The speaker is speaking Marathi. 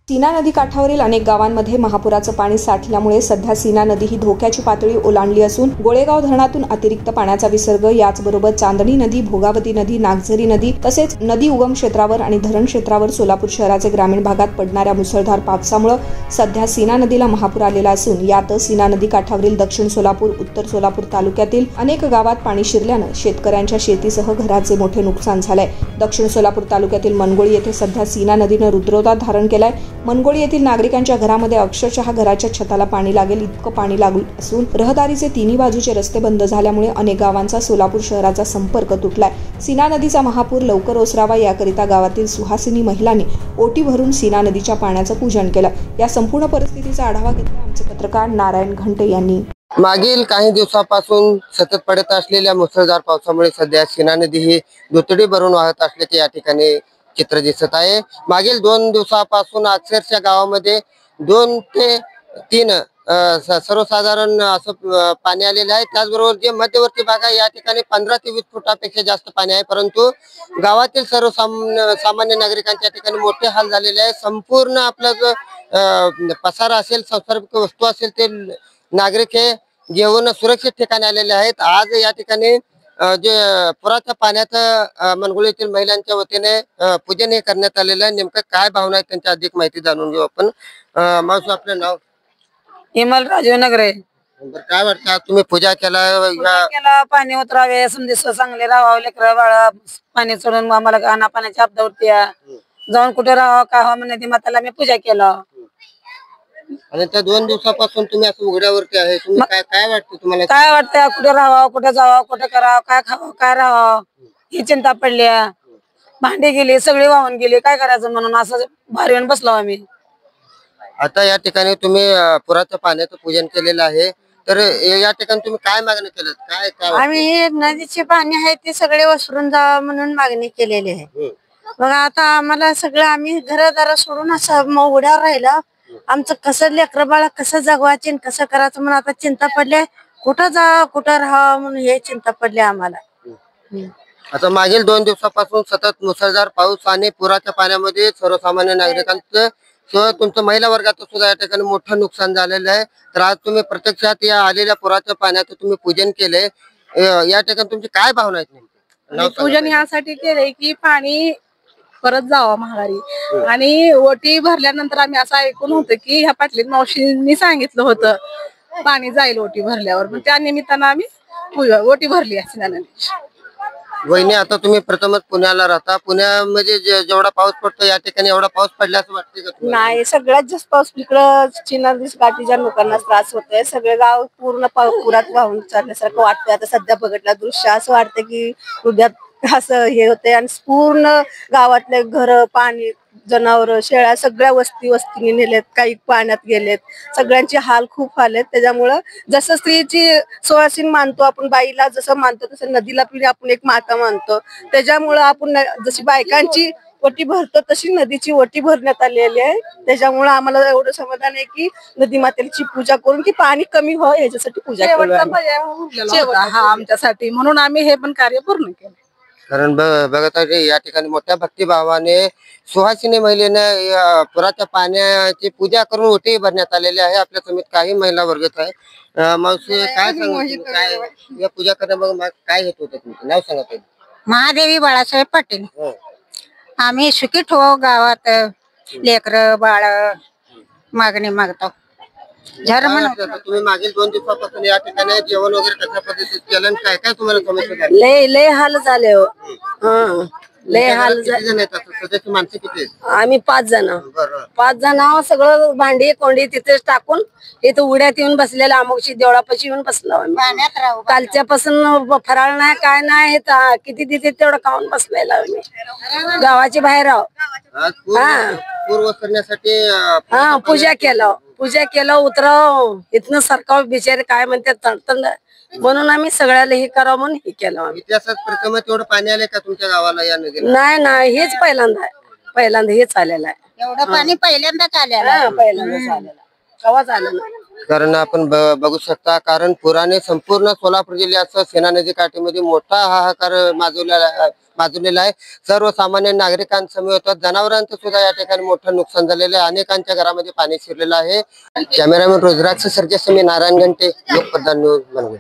सीना नदी काठावरील अनेक गावांमध्ये महापुराचं पाणी साठल्यामुळे सध्या सीना नदी ही धोक्याची पातळी ओलांडली असून गोळेगाव धरणातून अतिरिक्त पाण्याचा विसर्ग, याचबरोबर चांदणी नदी, भोगावती नदी, नागझरी नदी तसेच नदी उगम क्षेत्रावर आणि धरण क्षेत्रावर सोलापूर शहराचे ग्रामीण भागात पडणाऱ्या मुसळधार पावसामुळे सध्या सीना नदीला महापूर आलेला असून यात सीना नदी काठावरील दक्षिण सोलापूर, उत्तर सोलापूर तालुक्यातील अनेक गावात पाणी शिरल्यानं शेतकऱ्यांच्या शेतीसह घराचे मोठे नुकसान झालंय। दक्षिण सोलापूर तालुक्यातील मनगोळी येथे सध्या सीना नदीनं रुद्रोदात धारण केलाय। मनगोळी येथील नागरिकांच्या घरामध्ये अक्षरशः घराच्या छताला पाणी लागेल इतकं पाणी लागलं असून रहदारीचे तिन्ही बाजूचे रस्ते बंद झाल्यामुळे अनेक गावांचा सोलापूर शहराचा संपर्क तुटलाय। सीना नदीचा महापूर लवकर ओसरावा याकरिता गावातील सुहासिनी महिलांनी ओटी भरून सीना नदीच्या पाण्याचं पूजन केलं। या संपूर्ण परिस्थितीचा आढावा घेतला आमचे पत्रकार नारायण घंटे यांनी। मागील काही दिवसापासून सतत पडत असलेल्या मुसळधार पावसामुळे सध्या सीना नदी ही दुथडी भरून वाहत असल्याचे या ठिकाणी चित्र दिसत आहे। मागील 2 दिवसापासून अक्षरशः गावामध्ये 2 ते 3 सर्वसाधारण असं पाणी आलेलं आहे। त्याचबरोबर जे मध्यवर्ती भाग आहे या ठिकाणी 15 ते 20 फुटापेक्षा जास्त पाणी आहे, परंतु गावातील सर्वसामान्य नागरिकांच्या ठिकाणी मोठे हाल झालेले आहे। संपूर्ण आपला जो पसारा असेल, सांसारिक वस्तू असेल, ते नागरिक हे घेऊन सुरक्षित ठिकाणी आलेले आहेत। आज या ठिकाणी जे पुराच्या पाण्यात मनगोळीतील महिलांच्या वतीने पूजन हे करण्यात आलेलं आहे। नेमकं काय भावना आहे त्यांची अधिक माहिती जाणून घेऊ आपण। मावशी, आपलं नाव? हिमल राजनगर। काय वाटतं, तुम्ही पूजा केला? पाणी उतरावे, समजे चांगले राहावं, लेकर बाळा पाणी सोडून आम्हाला गाणा पाण्याच्या अपदावरती जाऊन कुठे राहावं काय व्हावं म्हणते माताला मी पूजा केलं। आणि त्या 2 दिवसापासून तुम्ही असं उघड्यावरती आहे, तुम्ही काय वाटतं तुम्हाला? काय वाटतं, कुठे राहावं, कुठे जावं, कुठे करावं, काय खावं, काय राहावं ही चिंता पडली। भांडी गेली, सगळी वाहून गेली, काय करायचं म्हणून असं भारीवून बसलो आम्ही। आता या ठिकाणी तुम्ही पुराच्या पाण्याचं पूजन केलेलं आहे, तर या ठिकाणी तुम्ही काय मागणी केलं? काय आम्ही हे नदीचे पाणी आहे ते सगळे वसरून जावं म्हणून मागणी केलेली आहे। बघा आता आम्हाला सगळं आम्ही घरदार सोडून असं उघड्यावर राहिलं, आमचं कसं लेकर बाळा कसं जगवायचे कसं करायचं म्हणून आता चिंता पडली। कुठं जावं, कुठं राहावं म्हणून हे चिंता पडली आम्हाला। आता मागील 2 दिवसापासून सतत मुसळधार पाऊस आणि पुराच्या पाण्यामध्ये सर्वसामान्य नागरिकांचं तुमचं महिला वर्गाचं सुद्धा या ठिकाणी मोठं नुकसान झालेलं आहे। तर आज तुम्ही प्रत्यक्षात या आलेल्या पुराच्या पाण्याचं तुम्ही पूजन केले, या ठिकाणी तुमची काय भावना आहेत? पूजन यासाठी केलंय की पाणी परत जावं महागारी, आणि ओटी भरल्यानंतर आम्ही असं ऐकून होतं की ह्या पाटलीत मावशींनी सांगितलं होतं पाणी जाईल ओटी भरल्यावर, पण त्या निमित्तानं आम्ही ओटी भरली असं। वहिनी, आता तुम्ही प्रथमच पुण्याला राहता, पुण्यामध्ये जेवढा पाऊस पडतो या ठिकाणी एवढा पाऊस पडला असं वाटतं का? नाही, सगळ्यात जास्त पाऊस इकडं चिना घाटीच्या लोकांना त्रास होतोय। सगळे गाव पूर्ण पुरात वाहून चालल्यासारखं वाटतंय। आता सध्या बघितलं दृश्य असं वाटतं की उद्यात असं हे होतंय, आणि पूर्ण गावातले घर, पाणी, जनावर, शेळ्या सगळ्या वस्तीने नेलेत, काही पाण्यात गेलेत, सगळ्यांचे हाल खूप आलेत। त्याच्यामुळं जसं स्त्रीची सुवासिनी मानतो आपण, बाईला जसं मानतो तसं नदीला पण आपण एक माता मानतो। त्याच्यामुळं आपण जशी बायकांची ओटी भरतो तशी नदीची ओटी भरण्यात आलेली आहे। त्याच्यामुळे आम्हाला एवढं समाधान आहे की नदी मातेची पूजा करून की पाणी कमी हो याच्यासाठी पूजा केली हा आमच्यासाठी, म्हणून आम्ही हे पण कार्य पूर्ण केलं। कारण बघत आहे या ठिकाणी मोठ्या भक्तिभावाने सुहासिनी महिलेने पुराच्या पाण्याची पूजा करून ओटी भरण्यात आलेली आहे। आपल्या समेत काही महिला वर्गत आहे। मावशी, काय सांगू, काय या पूजा करण्यामागे काय हेतू होतं तुमचं? नाव सांगा ताई। महादेवी बाळासाहेब पाटील। आम्ही सुखी ठेवू गावात, लेकर बाळ मागणी मागतो। तुम्ही मागील 2 दिवसापासून या ठिकाणी जेवण वगैरे कशा पद्धतीत केलं, काय काय तुम्हाला समस्या? लय हाल झाले हो, लय हाल झाले। सध्याची माणसं किती आहेत? आम्ही 5 जण, 5 जण सगळं भांडी कोंडी तिथेच टाकून इथं उड्यात येऊन बसलेलं, अमुकशी देवळापाशी येऊन बसलो आम्ही। कालच्यापासून फराळ नाही काय नाही, किती तिथे तेवढं खाऊन बसलेलं आम्ही, गावाच्या बाहेर आहो। पूर्व करण्यासाठी पूजा केलं उतरव इथनं सरकार बिचारे काय म्हणतात तडतड, म्हणून आम्ही सगळ्याला हे करावं म्हणून हे केलं। इतिहासात प्रथमच एवढं पाणी आले का तुमच्या गावाला या नदीला? नाही, हेच पहिल्यांदा हेच आलेलं आहे। एवढं पाणी पहिल्यांदाच आलेलं, पहिल्यांदाच आलेलं, कवाच आलं नाही। कारण आपण बघू शकता, कारण पुराने संपूर्ण सोलापूर जिल्ह्यासह सीना नदी काठीमध्ये मोठा हाहाकार माजवलेला आहे. सर्वसामान्य नागरिकांसमवेत जनावरांचं सुद्धा या ठिकाणी मोठं नुकसान झालेलं आहे. अनेकांच्या घरामध्ये पाणी शिरलेलं आहे. कॅमेरामॅन रुद्राक्ष सर्जेसह मी नारायण घंटे, लोकप्रधान न्यूज, मनगुड.